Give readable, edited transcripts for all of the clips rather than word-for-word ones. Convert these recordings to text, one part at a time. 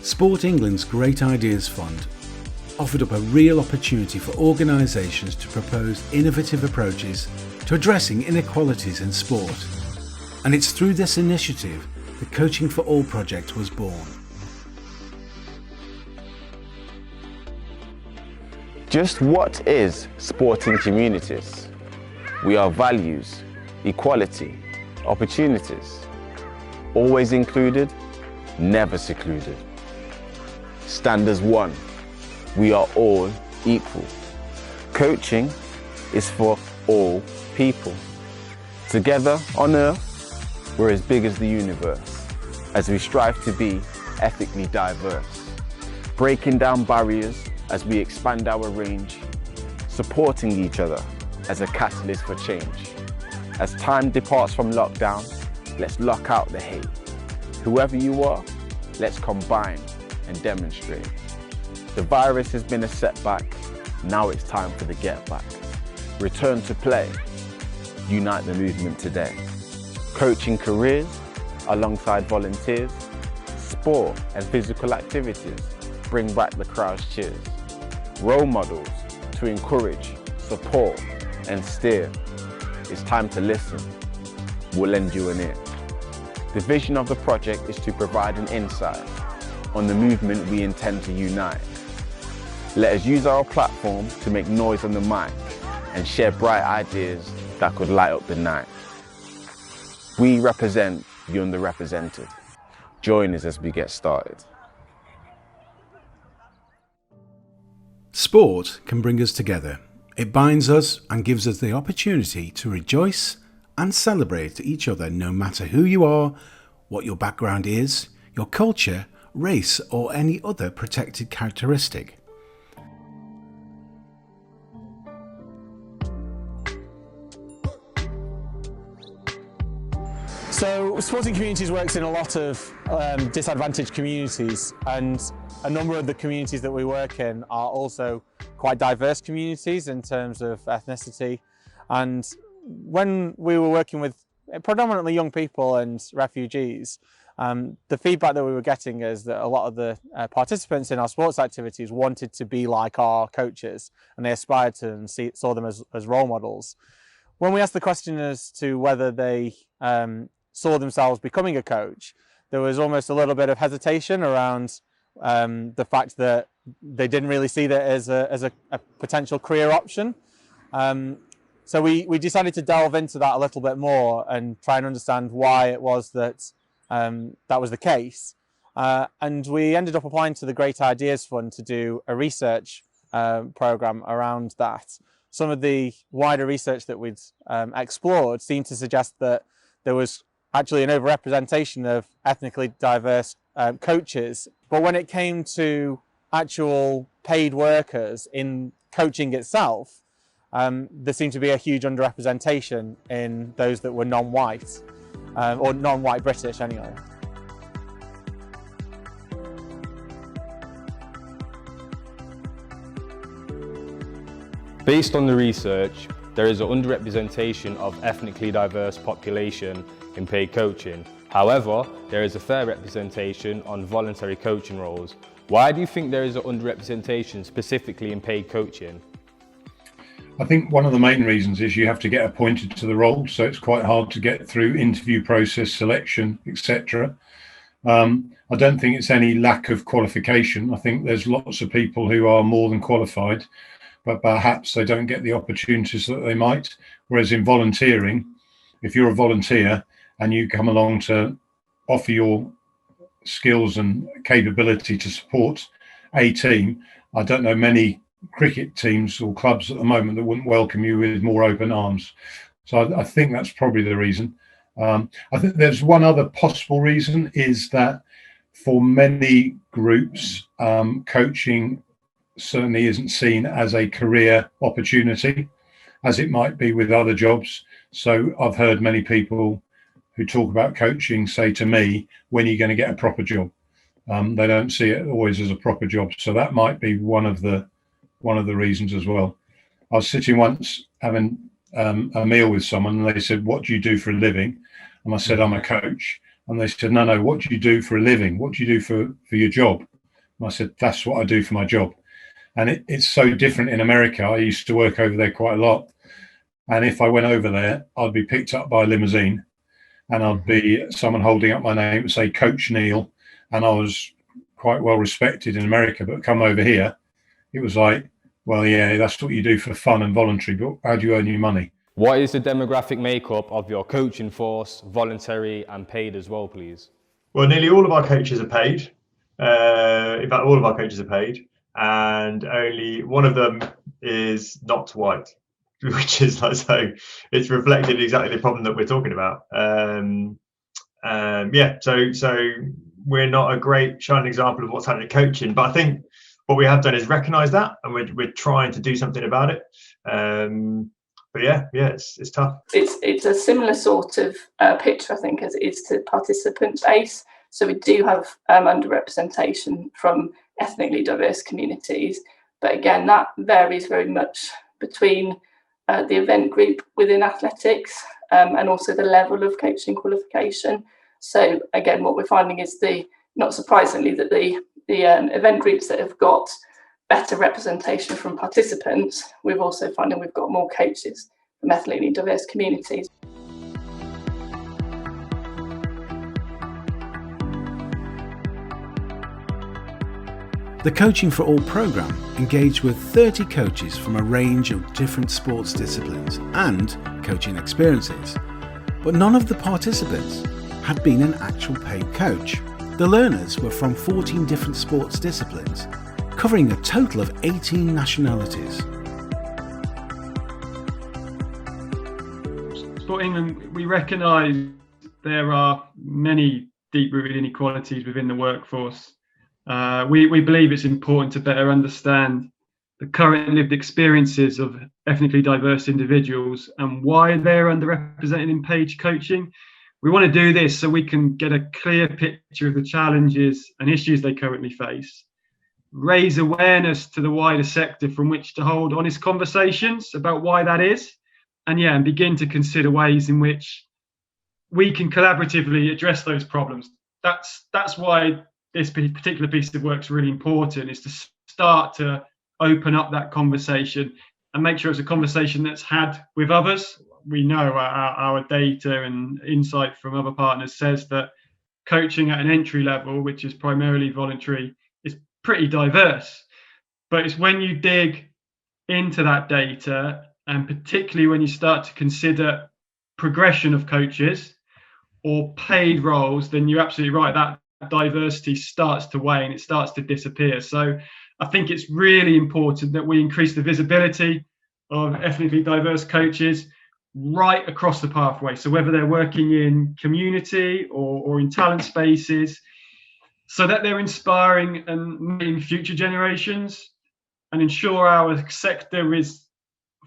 Sport England's Great Ideas Fund offered up a real opportunity for organisations to propose innovative approaches to addressing inequalities in sport. And it's through this initiative the Coaching for All project was born. Just what is sporting communities? We are values, equality, opportunities. Always included, never secluded. Stand as one. We are all equal. Coaching is for all people. Together on earth, we're as big as the universe, as we strive to be ethically diverse, breaking down barriers as we expand our range, supporting each other as a catalyst for change. As time departs from lockdown, let's lock out the hate. Whoever you are, let's combine and demonstrate. The virus has been a setback, now it's time for the get back. Return to play, unite the movement today. Coaching careers alongside volunteers, sport and physical activities bring back the crowd's cheers. Role models to encourage, support and steer. It's time to listen, we'll lend you an ear. The vision of the project is to provide an insight on the movement we intend to unite. Let us use our platform to make noise on the mic and share bright ideas that could light up the night. We represent the underrepresented. Join us as we get started. Sport can bring us together. It binds us and gives us the opportunity to rejoice and celebrate each other no matter who you are, what your background is, your culture, race or any other protected characteristic. So Sporting Communities works in a lot of disadvantaged communities, and a number of the communities that we work in are also quite diverse communities in terms of ethnicity. And when we were working with predominantly young people and refugees, the feedback that we were getting is that a lot of the participants in our sports activities wanted to be like our coaches, and they aspired to and saw them as role models. When we asked the question as to whether they saw themselves becoming a coach, there was almost a little bit of hesitation around the fact that they didn't really see that as a potential career option. So we decided to delve into that a little bit more and try and understand why it was that that was the case. And we ended up applying to the Great Ideas Fund to do a research program around that. Some of the wider research that we'd explored seemed to suggest that there was actually an overrepresentation of ethnically diverse coaches. But when it came to actual paid workers in coaching itself, there seemed to be a huge underrepresentation in those that were non-white, or non-white British anyway. Based on the research, there is an underrepresentation of ethnically diverse population in paid coaching. However, there is a fair representation on voluntary coaching roles. Why do you think there is an underrepresentation specifically in paid coaching? I think one of the main reasons is you have to get appointed to the role, so it's quite hard to get through interview process, selection, etc. I don't think it's any lack of qualification. I think there's lots of people who are more than qualified, but perhaps they don't get the opportunities that they might. Whereas in volunteering, if you're a volunteer and you come along to offer your skills and capability to support a team, I don't know many cricket teams or clubs at the moment that wouldn't welcome you with more open arms. So I think that's probably the reason. I think there's one other possible reason, is that for many groups, coaching certainly isn't seen as a career opportunity, as it might be with other jobs. So I've heard many people who talk about coaching say to me, when are you going to get a proper job? They don't see it always as a proper job. So that might be one of the reasons as well. I was sitting once having a meal with someone, and they said, what do you do for a living? And I said, I'm a coach. And they said, no, what do you do for a living? What do you do for your job? And I said, that's what I do for my job. And it's so different in America. I used to work over there quite a lot. And if I went over there, I'd be picked up by a limousine and I'd be someone holding up my name and say, Coach Neil. And I was quite well respected in America. But come over here, it was like, well, yeah, that's what you do for fun and voluntary, but how do you earn your money? What is the demographic makeup of your coaching force, voluntary and paid as well, please? Well, nearly all of our coaches are paid. In fact, all of our coaches are paid, and only one of them is not white, which is like, so it's reflected exactly the problem that we're talking about. So we're not a great shining example of what's happening in coaching, but I think what we have done is recognise that, and we're trying to do something about it. But it's tough. It's a similar sort of picture, I think, as it is to participant base. So we do have underrepresentation from ethnically diverse communities, but again, that varies very much between the event group within athletics and also the level of coaching qualification. So again, what we're finding is not surprisingly, that the event groups that have got better representation from participants, we've also finding we've got more coaches from ethnically diverse communities. The Coaching for All programme engaged with 30 coaches from a range of different sports disciplines and coaching experiences, but none of the participants had been an actual paid coach. The learners were from 14 different sports disciplines, covering a total of 18 nationalities. Sport England, we recognise there are many deep-rooted inequalities within the workforce. We believe it's important to better understand the current lived experiences of ethnically diverse individuals and why they're underrepresented in paid coaching. We want to do this so we can get a clear picture of the challenges and issues they currently face, raise awareness to the wider sector from which to hold honest conversations about why that is, and begin to consider ways in which we can collaboratively address those problems. That's why this particular piece of work is really important, is to start to open up that conversation and make sure it's a conversation that's had with others. We know our data and insight from other partners says that coaching at an entry level, which is primarily voluntary, is pretty diverse. But it's when you dig into that data, and particularly when you start to consider progression of coaches or paid roles, then you're absolutely right, that diversity starts to wane, it starts to disappear. So I think it's really important that we increase the visibility of ethnically diverse coaches right across the pathway. So whether they're working in community or in talent spaces, so that they're inspiring and making future generations and ensure our sector is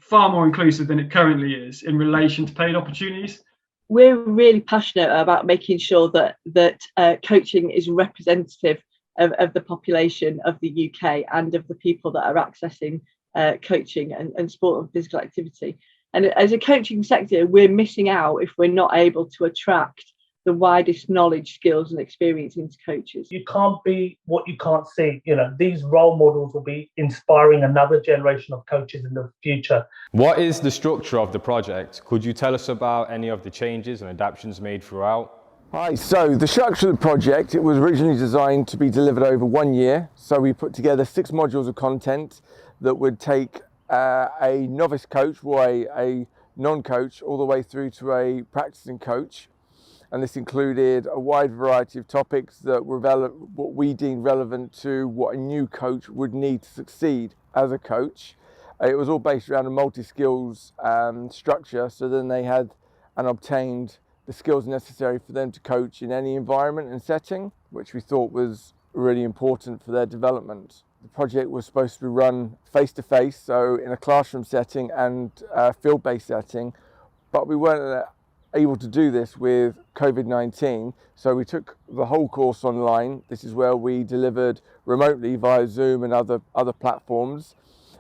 far more inclusive than it currently is in relation to paid opportunities. We're really passionate about making sure that coaching is representative of the population of the UK and of the people that are accessing coaching and sport and physical activity. And as a coaching sector, we're missing out if we're not able to attract the widest knowledge, skills and experience into coaches. You can't be what you can't see. These role models will be inspiring another generation of coaches in the future. What is the structure of the project? Could you tell us about any of the changes and adaptations made throughout? Hi, so the structure of the project, it was originally designed to be delivered over 1 year. So we put together 6 modules of content that would take a novice coach or a non-coach all the way through to a practicing coach. And this included a wide variety of topics that were what we deemed relevant to what a new coach would need to succeed as a coach. It was all based around a multi-skills structure, so then they had and obtained the skills necessary for them to coach in any environment and setting, which we thought was really important for their development. The project was supposed to be run face-to-face, so in a classroom setting and a field-based setting, but we weren't able to do this with COVID-19, so we took the whole course online. This is where we delivered remotely via Zoom and other platforms.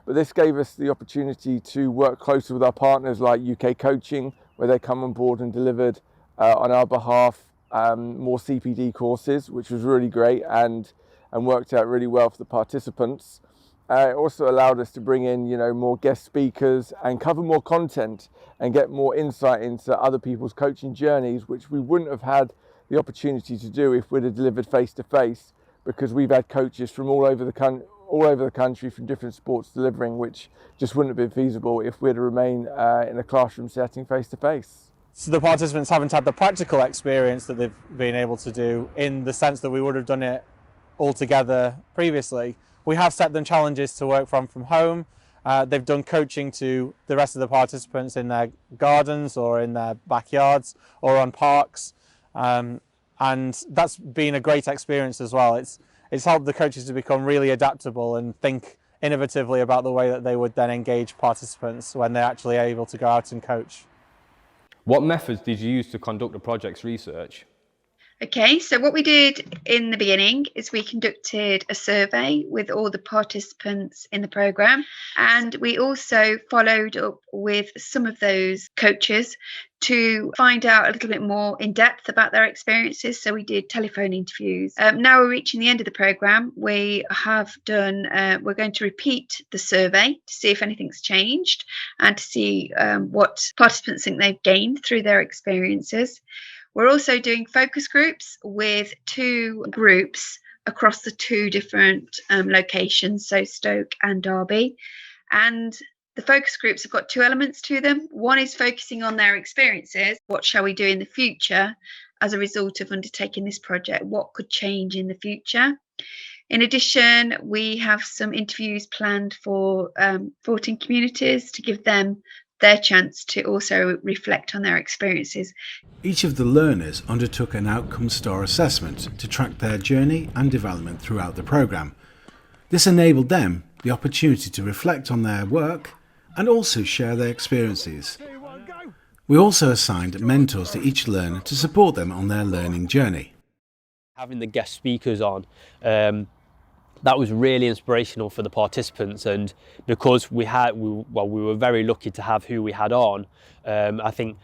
But this gave us the opportunity to work closely with our partners like UK Coaching, where they come on board and delivered on our behalf more CPD courses, which was really great, and and worked out really well for the participants. It also allowed us to bring in, more guest speakers and cover more content and get more insight into other people's coaching journeys, which we wouldn't have had the opportunity to do if we'd have delivered face to face, because we've had coaches from all over the country from different sports delivering, which just wouldn't have been feasible if we'd remained in a classroom setting face to face. So the participants haven't had the practical experience that they've been able to do, in the sense that we would have done it all together previously. We have set them challenges to work from home. They've done coaching to the rest of the participants in their gardens or in their backyards or on parks. And that's been a great experience as well. It's helped the coaches to become really adaptable and think innovatively about the way that they would then engage participants when they're actually able to go out and coach. What methods did you use to conduct the project's research? Okay, so what we did in the beginning is we conducted a survey with all the participants in the programme, and we also followed up with some of those coaches to find out a little bit more in depth about their experiences. So we did telephone interviews. Now we're reaching the end of the programme. We're going to repeat the survey to see if anything's changed and to see what participants think they've gained through their experiences. We're also doing focus groups with 2 groups across the 2 different locations, so Stoke and Derby. And the focus groups have got 2 elements to them. One is focusing on their experiences. What shall we do in the future as a result of undertaking this project? What could change in the future? In addition, we have some interviews planned for 14 communities to give them their chance to also reflect on their experiences. Each of the learners undertook an outcome star assessment to track their journey and development throughout the programme. This enabled them the opportunity to reflect on their work and also share their experiences. We also assigned mentors to each learner to support them on their learning journey. Having the guest speakers on, that was really inspirational for the participants, and because we were very lucky to have who we had on, I think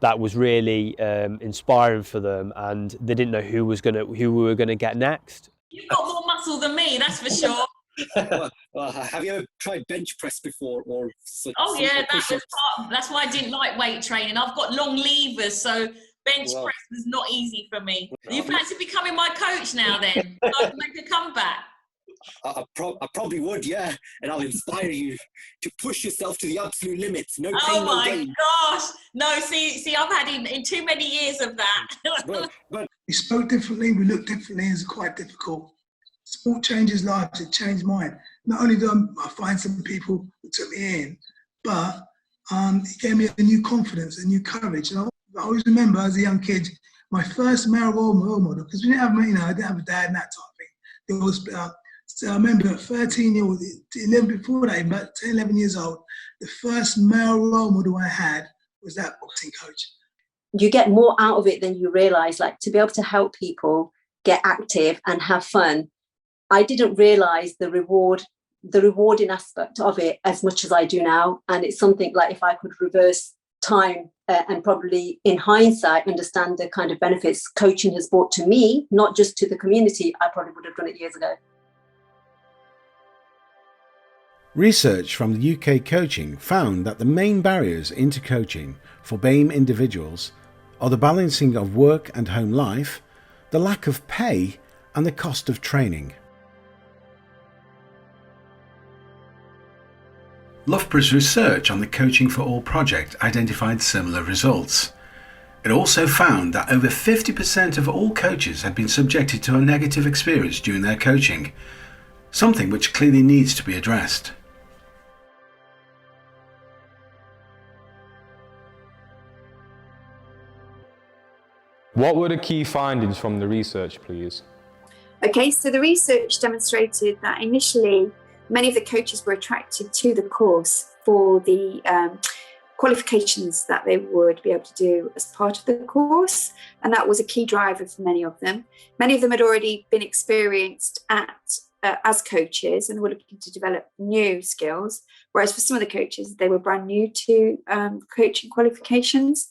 that was really inspiring for them, and they didn't know who we were gonna get next. You've got more muscle than me, that's for sure. Well, have you ever tried bench press before? Oh yeah, that's why I didn't like weight training. I've got long levers, so bench press was not easy for me. You fancy becoming my coach now then? So I can make a comeback. I probably would, yeah, and I'll inspire you to push yourself to the absolute limits. No pain, no gain. Oh my gosh! No, see, I've had in too many years of that. but we spoke differently, we looked differently, it's quite difficult. Sport changes lives, it changed mine. Not only did I find some people who took me in, but it gave me a new confidence, a new courage. And I always remember as a young kid, my first male role model, because we didn't have, I didn't have a dad and that type of thing. They all split up. So I remember at 13 years old, 11 before that, about 10, 11 years old, the first male role model I had was that boxing coach. You get more out of it than you realise, like to be able to help people get active and have fun. I didn't realise the rewarding aspect of it as much as I do now. And it's something like if I could reverse time and probably in hindsight understand the kind of benefits coaching has brought to me, not just to the community, I probably would have done it years ago. Research from the UK Coaching found that the main barriers into coaching for BAME individuals are the balancing of work and home life, the lack of pay, and the cost of training. Loughborough's research on the Coaching for All project identified similar results. It also found that over 50% of all coaches had been subjected to a negative experience during their coaching, something which clearly needs to be addressed. What were the key findings from the research, please? Okay, so the research demonstrated that initially many of the coaches were attracted to the course for the qualifications that they would be able to do as part of the course, and that was a key driver for many of them. Many of them had already been experienced as coaches and were looking to develop new skills, whereas for some of the coaches, they were brand new to coaching qualifications.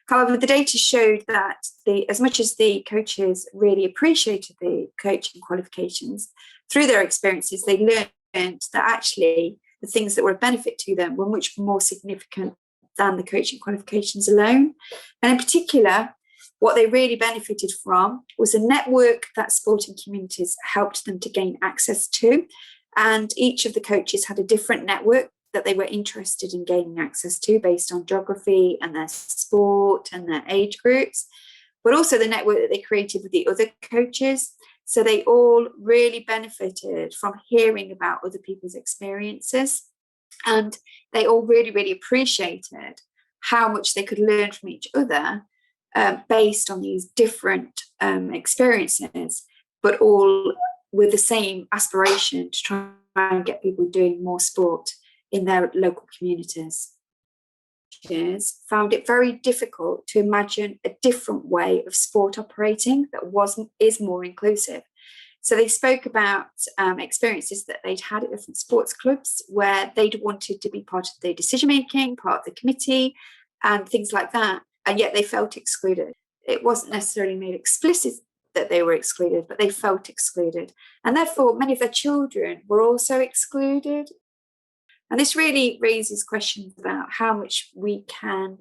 However, the data showed that as much as the coaches really appreciated the coaching qualifications, through their experiences, they learned that actually the things that were of benefit to them were much more significant than the coaching qualifications alone. And in particular, what they really benefited from was a network that sporting communities helped them to gain access to. And each of the coaches had a different network that they were interested in gaining access to based on geography and their sport and their age groups, but also the network that they created with the other coaches. So they all really benefited from hearing about other people's experiences. And they all really, really appreciated how much they could learn from each other based on these different experiences, but all with the same aspiration to try and get people doing more sport in their local communities. Found it very difficult to imagine a different way of sport operating that is more inclusive. So they spoke about experiences that they'd had at different sports clubs where they'd wanted to be part of the decision-making, part of the committee, and things like that, and yet they felt excluded. It wasn't necessarily made explicit that they were excluded, but they felt excluded. And therefore, many of their children were also excluded. And this really raises questions about how much we can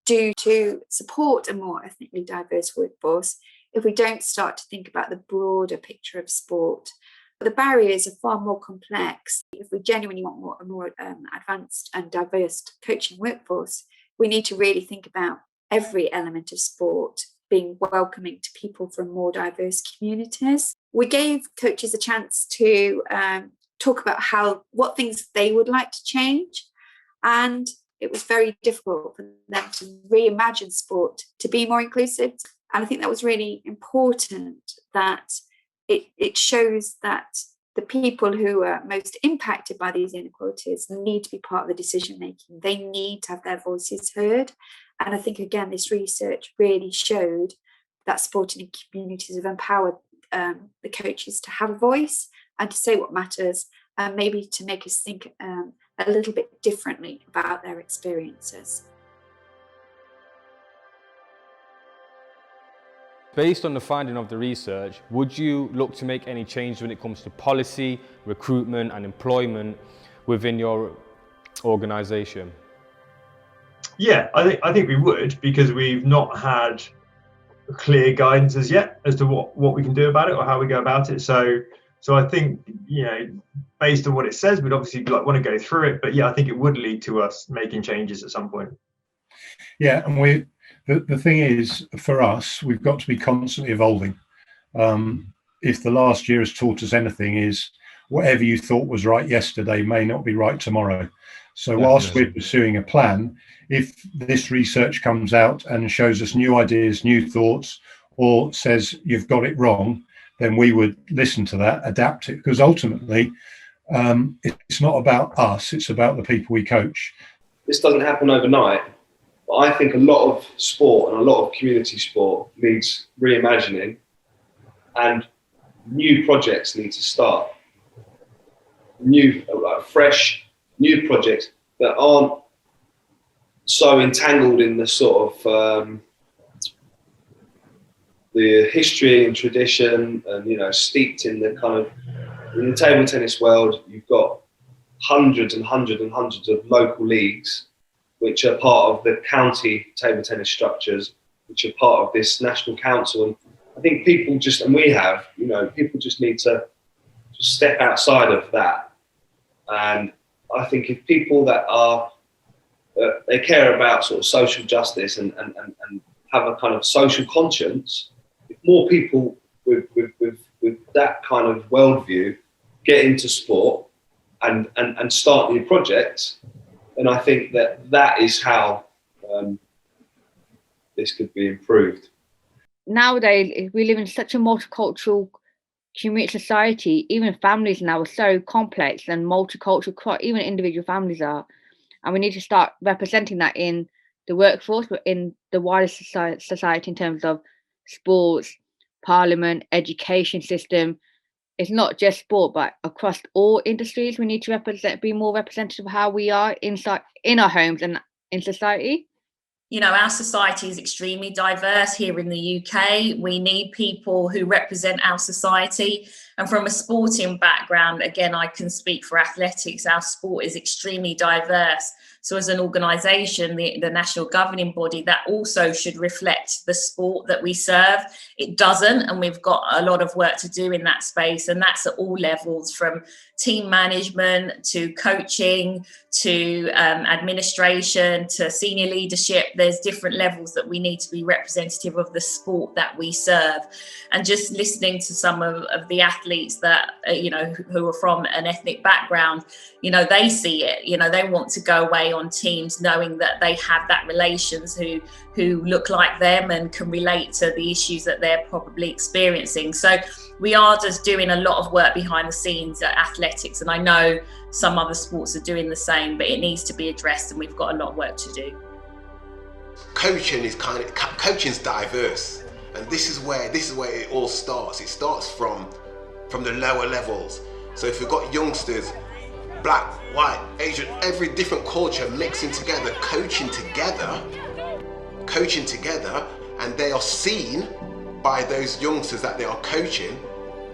do to support a more ethnically diverse workforce if we don't start to think about the broader picture of sport. The barriers are far more complex. If we genuinely want a more advanced and diverse coaching workforce, we need to really think about every element of sport being welcoming to people from more diverse communities. We gave coaches a chance to talk about what things they would like to change, and it was very difficult for them to reimagine sport to be more inclusive. And I think that was really important, that it shows that the people who are most impacted by these inequalities need to be part of the decision making. They need to have their voices heard. And I think, again, this research really showed that sporting communities have empowered the coaches to have a voice and to say what matters, and maybe to make us think a little bit differently about their experiences. Based on the finding of the research, would you look to make any change when it comes to policy, recruitment and employment within your organisation? Yeah, I think we would, because we've not had clear guidance as yet as to what we can do about it or how we go about it. So I think, based on what it says, we'd obviously want to go through it. But yeah, I think it would lead to us making changes at some point. Yeah, and the thing is, for us, we've got to be constantly evolving. If the last year has taught us anything, is whatever you thought was right yesterday may not be right tomorrow. So whilst we're pursuing a plan, if this research comes out and shows us new ideas, new thoughts, or says you've got it wrong, then we would listen to that, adapt it, because ultimately it's not about us, it's about the people we coach. This doesn't happen overnight, but I think a lot of sport and a lot of community sport needs reimagining, and new projects need to start. New, fresh, new projects that aren't so entangled in the sort of the history and tradition, and steeped in the kind of, in the table tennis world, you've got hundreds and hundreds and hundreds of local leagues, which are part of the county table tennis structures, which are part of this national council. And I think people just, and we have, people just need to just step outside of that. And I think if people that are, they care about sort of social justice and have a kind of social conscience, if more people with that kind of worldview get into sport and start new projects, then I think that is how this could be improved. Nowadays, we live in such a multicultural community society. Even families now are so complex and multicultural, even individual families are. And we need to start representing that in the workforce, but in the wider society in terms of sports, parliament, education system. It's not just sport, but across all industries, we need to be more representative of how we are inside in our homes and in society. You know, our society is extremely diverse here in the UK. We need people who represent our society. And from a sporting background, again, I can speak for athletics, our sport is extremely diverse. So as an organisation, the national governing body, that also should reflect the sport that we serve. It doesn't, and we've got a lot of work to do in that space. And that's at all levels, from team management to coaching to administration to senior leadership. There's different levels that we need to be representative of the sport that we serve. And just listening to some of the athletes that, you know, who are from an ethnic background, you know, they see it, you know, they want to go away on teams knowing that they have that relations who look like them and can relate to the issues that they're probably experiencing. So we are just doing a lot of work behind the scenes at athletics, and I know some other sports are doing the same, but it needs to be addressed, and we've got a lot of work to do. Coaching's diverse, and this is where it all starts. It starts from the lower levels. So if we've got youngsters, black, white, Asian, every different culture mixing together, coaching together, and they are seen by those youngsters that they are coaching,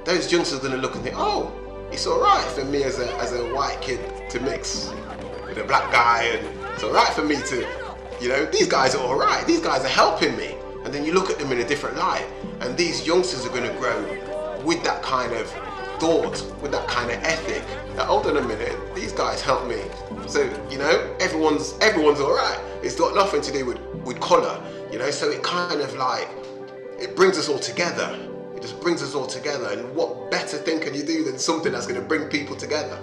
those youngsters are going to look and think, oh, it's all right for me as a white kid to mix with a black guy, and it's all right for me to, you know, these guys are all right, these guys are helping me. And then you look at them in a different light, and these youngsters are going to grow with that kind of thought, with that kind of ethic. Now, hold on a minute, these guys help me. So, you know, everyone's all right. It's got nothing to do with colour, you know, so it kind of like, it brings us all together. It just brings us all together. And what better thing can you do than something that's going to bring people together?